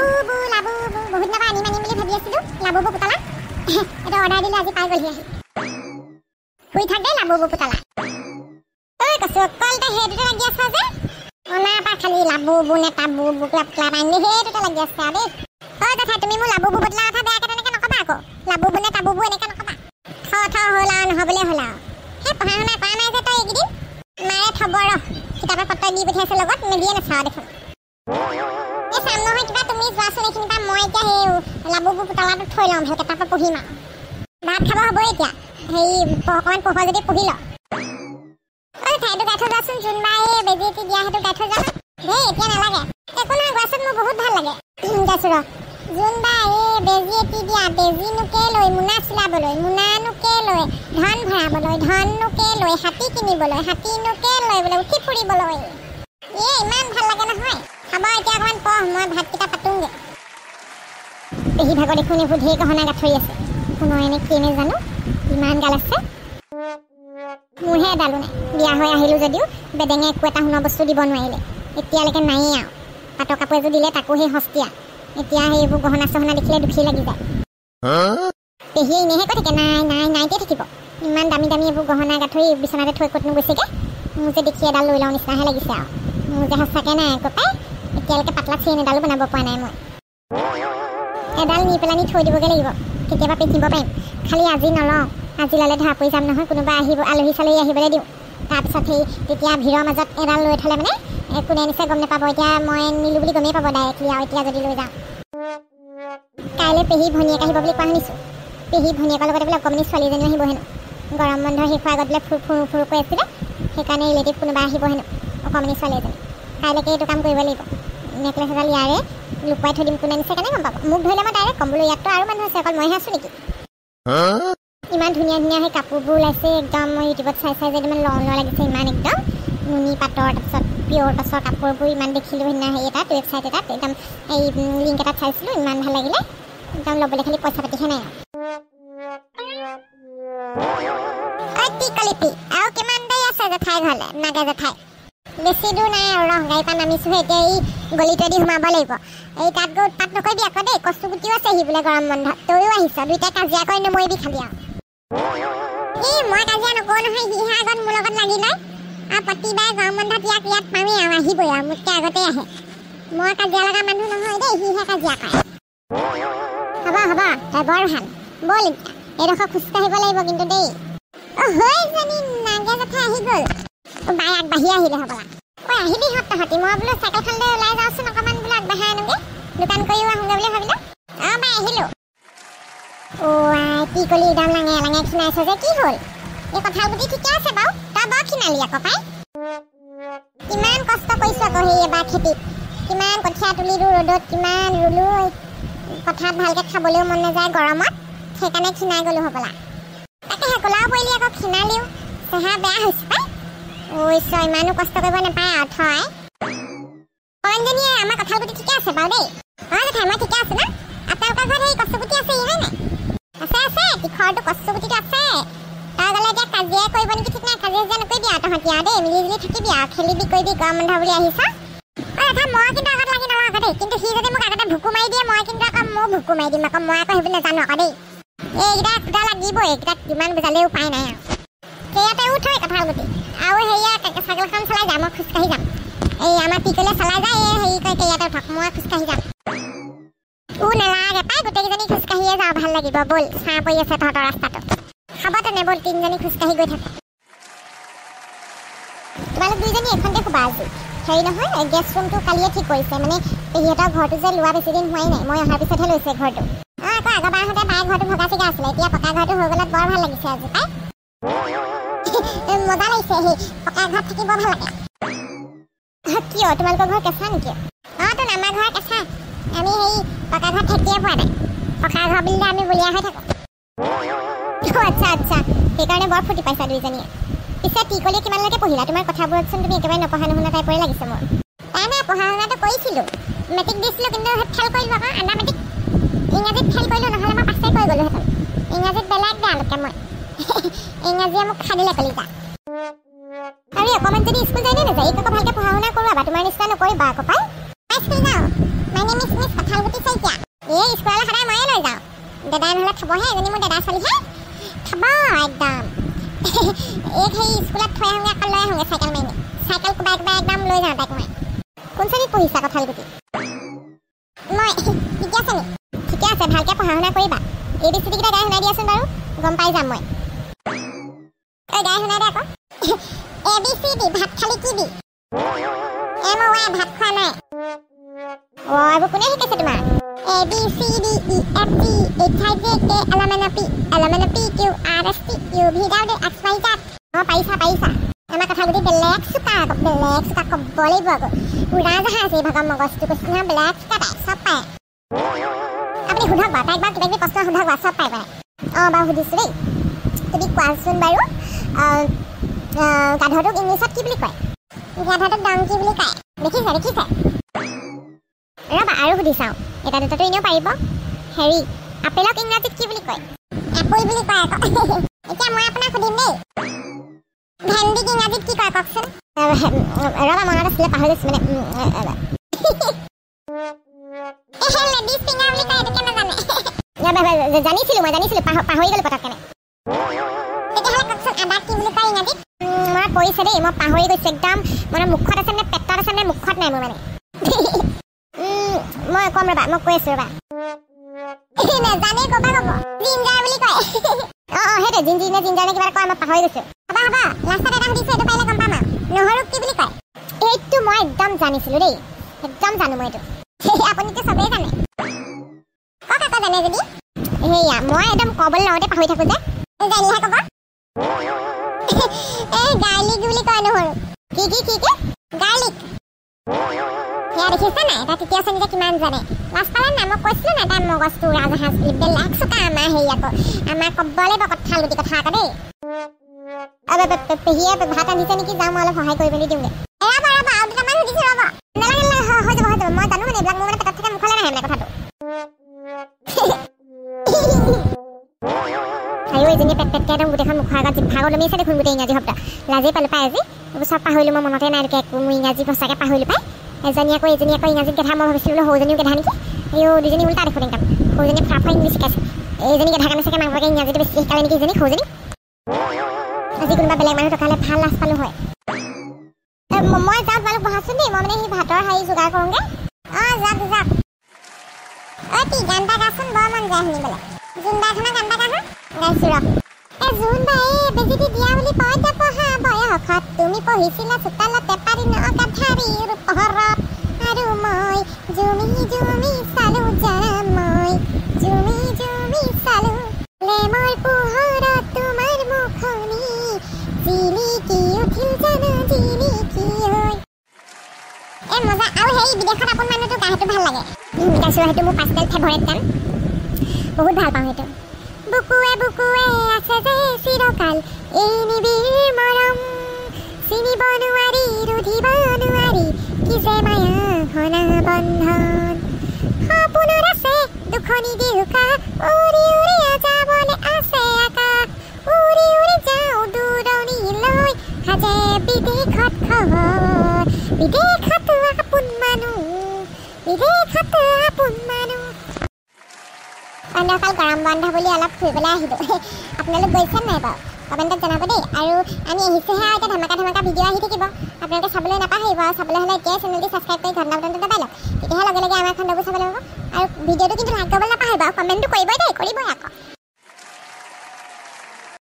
বহুত দিনৰ পৰা আনিম বুলি ভাবি আছিলোঁ লাবুবু পুতলা এটা অৰ্ডাৰ দিলে আজি পাই গ'লহি আহি শুই থাক দেই লাবুবু পুতলা ঐ কৈছোঁ অকলতে সেইটোতে লাগি আছ যে অনাৰ পৰা খালি লাবুবু নে তাবুবু ক্লাব আনিলে সেইটোতে লাগি আছে আৰু দেই ঐ তথা তুমি মোৰ লাবুবু পুতলা কথা বেয়াকৈ তেনেকৈ নক'বা আকৌ লাবুবু নে তাবুবু এনেকৈ নক'বা থ হ'ল আৰু নহ'বলৈ হ'ল আৰু সেই পঢ়া শুনা কৰা নাই যে তই এইকেইদিন মায়ে থ'ব ৰহ কিতাপে পত্ৰ দি পঠিয়াইছে লগত মেলিয়ে নাচাওঁ দেখোন এই চাম নহয় কিবা তুমি যোৱাচোন এইখিনি পৰা মই এতিয়া সেই লাবুবু পুতলাটো থৈ লওঁ ভালকৈ তাৰপৰা পঢ়িম আৰু ভাত খাব হ'ব এতিয়া হেৰি অকণমান পঢ় যদি পঢ়ি ল ঐ ঠাইটো গাই থৈ যোৱাচোন যোনবাৰ এই বেজি এটি দিয়া সেইটো গাই থৈ যোৱা দেই এতিয়া নালাগে একো নহয় গোৱাচোন মোৰ বহুত ভাল লাগে গাইছোঁ ৰ যোনবাৰ এই বেজি এটি দিয়া বেজিনোকে লৈ মোনা চিলাবলৈ মোনানোকে লৈ ধন ভৰাবলৈ ধননোকে লৈ হাতী কিনিবলৈ হাতীনোকে লৈ বোলে উঠি ফুৰিবলৈ এই ইমান ভাল লাগে নহয় খাব এতিয়া অকণমান পঢ় মই ভাতকেইটা পাতোঁগৈ পেহী ভাগৰ দেখোন এইবোৰ ঢেৰ গহনা গাঁঠৰি আছে কোনো এনে কেনে জানো ইমান গাল আছে মোৰহে এডালো নাই বিয়া হৈ আহিলোঁ যদিও বেডেঙে একো এটা সোণৰ বস্তু দিব নোৱাৰিলে এতিয়ালৈকে নায়েই আৰু পাটৰ কাপোৰ এযোৰ দিলে তাকো সেই সস্তীয়া এতিয়া সেইবোৰ গহনা চহনা দেখিলে দুখী লাগি যায় পেহীয়ে এনেহে কৈ থাকে নাইতে থাকিব ইমান দামী এইবোৰ গহনা গাঁঠৰি বিচনাতে থৈ ক'তনো গৈছেগৈ মোৰ যে দেখি এডাল লৈ লওঁ নিচিনাহে লাগিছে আৰু মোৰ যে সঁচাকৈ নাই আকৌ পাই এতিয়ালৈকে পাতলা চেইন এডালো বনাব পৰা নাই মই এডাল নি পেলাই থৈ দিবগৈ লাগিব কেতিয়াবা পিন্ধিব পাৰিম খালি আজি নলওঁ আজি ল'লে ধৰা পৰি যাম নহয় কোনোবা আহিব আলহী চালহী আহিবলৈ দিওঁ তাৰপিছত সেই তেতিয়া ভিৰৰ মাজত এডাল লৈ থ'লে মানে কোনে নিশ্চয় গম নাপাব এতিয়া মই নিলোঁ বুলি গমেই পাব ডাইৰেক্টলি আৰু এতিয়া যদি লৈ যাওঁ কাইলৈ পেহী ভনীয়েক আহিব বুলি কোৱা শুনিছোঁ পেহী ভনীয়েকৰ লগতে বোলে অকণমানি ছোৱালীজনীও আহিব হেনো গৰম বন্ধ শেষ হোৱাৰ আগত বোলে ফুৰু কৈ আছিলে সেইকাৰণে ৰিলেটিভ কোনোবা আহিব হেনো অকণমানি ছোৱালী এজনী কাইলৈকে এইটো কাম কৰিব লাগিব নেকলেছ এডাল ইয়াৰে লুকুৱাই থৈ দিম কোনে নিছে কেনে গম পাব মোক ধৰিলে মই ডাইৰেক্ট ক'ম বোলো ইয়াততো আৰু মানুহ আছে অকল মইহে আছোঁ নেকি ইমান ধুনীয়া সেই কাপোৰবোৰ ওলাইছে একদম মই ইউটিউবত চাই যে ইমান লওঁ লাগিছে ইমান একদম নুনি পাটৰ তাৰপিছত পিয়ৰ টচৰ কাপোৰবোৰ ইমান দেখিলোঁ সেইদিনা হেৰি এটাত ৱেবছাইট এটাত একদম এই লিংক এটাত চাইছিলোঁ ইমান ভাল লাগিলে একদম ল'বলৈ খালি পইচা পাতিহে নাই আৰু কিমান দেৰি আছে জেঠাই ঘৰলৈ নাগে জেঠাই বেছি দূৰ নাই আৰু ৰহ গাড়ীৰ পৰা নামিছোঁহে এতিয়া এই গলিটোৱেদি সোমাব লাগিব এই তাত গৈ উৎপাত নকৰিবি আকৌ দেই কচুগুটিও আছে সি বোলে গৰম বন্ধ তয়ো আহিছ দুইটাই কাজিয়া কৰি নমৰিবি খালি আৰু এই মই কাজিয়া নকৰোঁ নহয় সিহে আগত মোৰ লগত লাগি লয় আৰু প্ৰতিবাৰে গৰম বন্ধত ইয়াত পামেই আৰু আহিবই আৰু মোতকৈ আগতেই আহে মই কাজিয়া লগা মানুহ নহয় দেই সিহে কাজিয়া কৰে হ'ব তই বৰ ভাল ব'ল এতিয়া এইডোখৰ খোজকাঢ়িব লাগিব কিন্তু দেই হৈ জানি নাগে জেঠাই আহি গ'ল বাই আগবাঢ়ি আহিলে হ'বলা ঐ আহিবি তহঁতি মই বোলো চাইকেলখনলৈ ওলাই যাওঁচোন অকণমান বোলো আগবাঢ়াই আনোগৈ দোকান কৰিও আহোঁগৈ বুলি ভাবিলোঁ বাই আহিলোঁ কি কলি একদম লাঙে খিনাইছ যে কি হ'ল এই কঁঠাল গুটি ঠিকে আছে বাৰু তই বৰ খিনালি আকৌ পাই কিমান কষ্ট কৰিছোঁ আকৌ সেই এবাৰ খেতিত কিমান কঠীয়া তুলিলোঁ ৰ'দত কিমান ৰুলোঁ কঁঠাল ভালকৈ খাবলৈও মন নাযায় গৰমত সেইকাৰণে খিনাই গ'লোঁ হ'বলা তাকেহে ক'লাও পৰিলি আকৌ খিনালিও চেহেৰা বেয়া হৈছে পাই ইমানো কষ্ট কৰিব নাপায় আৰু থয় কণজনীয়ে আমাৰ কঁঠাল গুটি ঠিকে আছে বাৰু দেই জেঠাই মই ঠিকে আছোঁ ন আপোনালোকৰ ঘৰত সেই কচুগুটি আছে হয় নাই আছে তীখৰটো কচুগুটিটো আছে তই গ'লে এতিয়া কাজিয়াই কৰিব নেকি ঠিক নাই কাজিয়া নকৰিবি আৰু তহঁতি আৰু দেই মিলি থাকিবি আৰু খেলিবি কৰিবি গৰম বন্ধ বুলি আহিছ জেঠাই মই কিন্তু আগত লাগি নলওঁ আকৌ দেই কিন্তু সি যদি মোক আগতে ভুকু মাৰি দিয়ে মই কিন্তু আকৌ মই ভুকু মাৰি দিম আকৌ মই আকৌ সেইবোৰ নাজানো আকৌ দেই এইকেইটা খুটা লাগিবই এইকেইটাক কিমান বুজালেও উপায় নাই আৰু সেয়াতে উঠৈ কঁঠাল গুটি আৰু সেয়া চাইকেলখন চলাই যাম মই খোজকাঢ়ি যাম এই আমাৰ পিকলে চলাই যায় এই হেৰি কয় কেয়াতে উঠক মই খোজকাঢ়ি যাম নালাগে পাই গোটেইকেইজনী খোজকাঢ়িয়ে যাওঁ ভাল লাগিব ব'ল ছাঁ পৰি আছে তহঁতৰ ৰাস্তাটো খাব তেনে ব'ল তিনিজনী খোজকাঢ়ি গৈ থাকোঁ তোমালোক দুইজনী এইখনতে শুবা আজি হেৰি নহয় গেছ ৰুমটো কালিয়ে ঠিক কৰিছে মানে পেহীহঁতৰ ঘৰটো যে লোৱা বেছি দিন হোৱাই নাই মই অহাৰ পিছতহে লৈছে ঘৰটো আকৌ আগৰবাৰহঁতে বায়ে ঘৰটো ভগা চিগা আছিলে এতিয়া পকা ঘৰটো হৈ গ'লত বৰ ভাল লাগিছে আজি পাই মজা লাগিছে সেই পকা ঘৰত থাকি বৰ ভাল লাগে কিয় তোমালোকৰ ঘৰ কেঁচা নেকি তোন আমাৰ ঘৰ কেঁচা আমি সেই পকা ঘৰত থাকিয়ে পোৱা নাই পকা ঘৰ বুলিলে আমি বলীয়া হৈ থাকোঁ আচ্ছা সেইকাৰণে বৰ ফূৰ্তি পাইছা দুইজনীয়ে পিছে টিকলীয়ে কিমানলৈকে পঢ়িলা তোমাৰ কথাবোৰতচোন তুমি একেবাৰে নপঢ়া নুশুনা টাইপৰে লাগিছে মোৰ নাই পঢ়া শুনাটো কৰিছিলোঁ মেট্ৰিক দিছিলোঁ কিন্তু ফেইল কৰিলোঁ আকৌ আণ্ডাৰ মেট্ৰিক ইংৰাজীত ফেইল কৰিলোঁ নহ'লে মই পাছে কৰি গ'লোহেঁতেন ইংৰাজীত বেলেগ বেয়ালৈকে মই ইংৰাজীয়ে মোক খাই দিলে কলিতা আৰু অকণমান যদি স্কুল যায় নে নাযায় এইটো আকৌ ভালকৈ পঢ়া শুনা কৰোঁ তোমাৰ নিচিনা নকৰিবা আকৌ পাই স্কুল যাওঁ মাই নেম ইজ মিছ কঁঠালগুটি স্কুলত থবহে এজনী মোৰ দাদা ছোৱালীহে থব একদম এক সেই স্কুলত থৈ আহোঁগৈ আকৌ লৈ আহোঁগৈ চাইকেল মাৰি চাইকেল কোবাই কোবাই একদম লৈ যাওঁ তাইক মই কোন শ্ৰেণীত পঢ়িছা কঁঠালগুটি মই ঠিকে আছে নি ঠিকে আছে ভালকৈ পঢ়া শুনা কৰিবা ABCD কেইটা গাই শুনাই দিয়াচোন বাৰু গম পাই যাম মই গাই শুনাই দে আকৌ ABCD ভাত খালি কি দি MOY ভাত খোৱা নাই এইবোৰ কোনে শিকাইছে তোমাৰ ABCD EFG HIJK LMNOP QRST UVW XYZ পাৰিছা আমাৰ কঁঠালগুটি বেলেগ চোকা ক'ব লাগিব আকৌ উৰাজাহাজ আছে এই ভাগৰ মগজটো কৈছোঁ নহয় বেলেগ চোকা তাই চব পায় আপুনি সোধক বাৰু তাইক বাৰু কিবা কিবি প্ৰশ্ন সোধক বাৰু চব পায় বাৰু সুধিছোঁ দেই তুমি কোৱাচোন বাৰু গাধটোক ইংলিছত কি বুলি কয় গাধটোক ডংকি বুলি কয় দেখিছে ৰ'বা আৰু সুধি চাওঁ এটা দুটাটো এনেও পাৰিব হেৰি আপেলক ইংৰাজীত কি বুলি কয় এপল বুলি কয় আকৌ এতিয়া মই আপোনাক সুধিম দেই ভেন্দিক ইংৰাজীত কি কয় কওকচোন ৰ'বা মনত আছিলে পাহৰি গৈছোঁ মানে লেডিজ ফিংগাৰ বুলি কয় এইটো কেনে জানে জানিছিলোঁ পাহৰি গ'লোঁ পটককেনে তেতিয়াহ'লে কওকচোন আদাক কি বুলি কয় ইংৰাজীত মই কৈছে দেই মই পাহৰি গৈছোঁ একদম মানে মুখত আছে নে পেটত আছে নে মুখত নাই মোৰ মানে মই কম ৰ'বা মই কৈ আছোঁ ৰ'বা নেজানে ক'ব জিঞ্জাৰ বুলি কয় সেইটোৱে জিঞ্জাৰ নে কিবা কয় মই পাহৰি গৈছোঁ হ'ব লাষ্টত এটা সুধিছোঁ এইটো পাৰিলে গম পাম আৰু নহৰুক কি বুলি কয় এইটো মই একদম জানিছিলোঁ দেই একদম জানো মই এইটো আপুনিতো চবেই জানে কওক আকৌ জানে যদি সেয়া মই একদম ক'বলৈ লগতে পাহৰি থাকোঁ যে জানিলেহে ক'ব এই গাৰ্লিক বুলি কয় নহৰু কি গাৰ্লিক সেয়া দেখিছে নাই এটা তৃতীয় শ্ৰেণীতে কিমান জানে লাজ পালে নাই মই কৈছিলোঁ নাই তাই মগজটো উৰাজাহাজ বেলেগ চোকা আমাৰ হেৰি আকৌ আমাৰ ক'ব লাগিব কঁঠালগুটি কথা আকৌ দেই পেহীয়ে ভাত আনিছে নেকি যাওঁ মই অলপ সহায় কৰি মেলি দিওঁগৈ ৰ'বা আৰু দুটামান সুধিছোঁ ৰ'ব নালাগে হৈ যাব মই জানো মানে এইবিলাক মোৰ মানে পেটত থাকে মুখলৈ নাহে মানে কথাটো আৰু এজনীয়ে পেটকৈ একদম গোটেইখন মুখৰ আগত জিভাগত লমি আছে দেখোন গোটেই ইংৰাজী শব্দ লাজেই পালোঁ পাই আজি এইবোৰ চব পাহৰিলোঁ মই মনতে নাই একো মোৰ ইংৰাজী সঁচাকৈ পাহৰিলোঁ পাই এজনী আকৌ ইংৰাজীত গেধা মই ভাবিছিলোঁ সৰুজনীও গেধা নেকি দুজনী উল্টা দেখোন একদম সৰুজনী ফৰা ইংলিছ শিকাইছে এইজনী গেধা কাৰণে চাগে মাক বাপেকে ইংৰাজীটো বেছি শিকালে নেকি ইজনী সৰুজনী আজি কোনোবা বেলেগ মানুহ থকা হ'লে ভাল লাজ পালোঁ হয় মই যাওঁ তোমালোক বহাচোন দেই মই মানে সেই ভাতৰ হেৰি যোগাৰ কৰোঁগৈ যাওক গান এটা গাচোন বৰ মন যায় শুনিবলৈ জোনবাইখনৰ গান এটা গা গাইছোঁ ৰহ জোনবাই বেজি দি দিয়া বুলি পঢ়া বয়সত তুমি পঢ়িছিলা চোতালতে পাৰি নগাধাৰীৰ পোহৰত আৰু মই জুমি চালোঁ জানা মই জুমি চালোঁ লেমৰ পোহৰত তোমাৰ মুখনি জিলিকি উঠিল জানা জিলিকি হৈ মজা আৰু সেই বিদেশত আপোন মানুহটো গাহটো ভাল লাগে গাইছোঁ সেইটো মোৰ পাষ্টেল ফেভৰেট গান বহুত ভাল পাওঁ সেইটো বুকুৱে আছে যে চিৰকাল এই নিবিড় মৰম চিনিব নোৱাৰি ৰুধিব নোৱাৰি কি যে মায়া ঘনা বন্ধন সপোনত আছে দুখনি দিউকা উৰি যাবলৈ আছে আকাশ উৰি যাওঁ দূৰণিলৈ সাজে বিদেশত খবৰ বিদেশত আপোন মানুহ অন্যকাল গৰম বন্ধ বুলি অলপ ফুৰিবলৈ আহিলোঁ আপোনালোক গৈছে নাই বাৰু কমেণ্টত জনাব দেই আৰু আমি আহিছোঁহে আৰু এতিয়া ধমাকা ভিডিঅ' আহি থাকিব আপোনালোকে চাবলৈ নাপাহৰিব আৰু চাবলৈ হ'লে এতিয়াই চেনেলটি ছাবস্ক্ৰাইব কৰি ঘণ্টা বটনটো দবাই লওক তেতিয়াহে লগে লগে আমাৰ খণ্ডবোৰ চাবলৈ হ'ব আৰু ভিডিঅ'টো কিন্তু লাইক কৰিবলৈ নাপাহৰিব আৰু কমেণ্টটো কৰিবই দেই কৰিবই আকৌ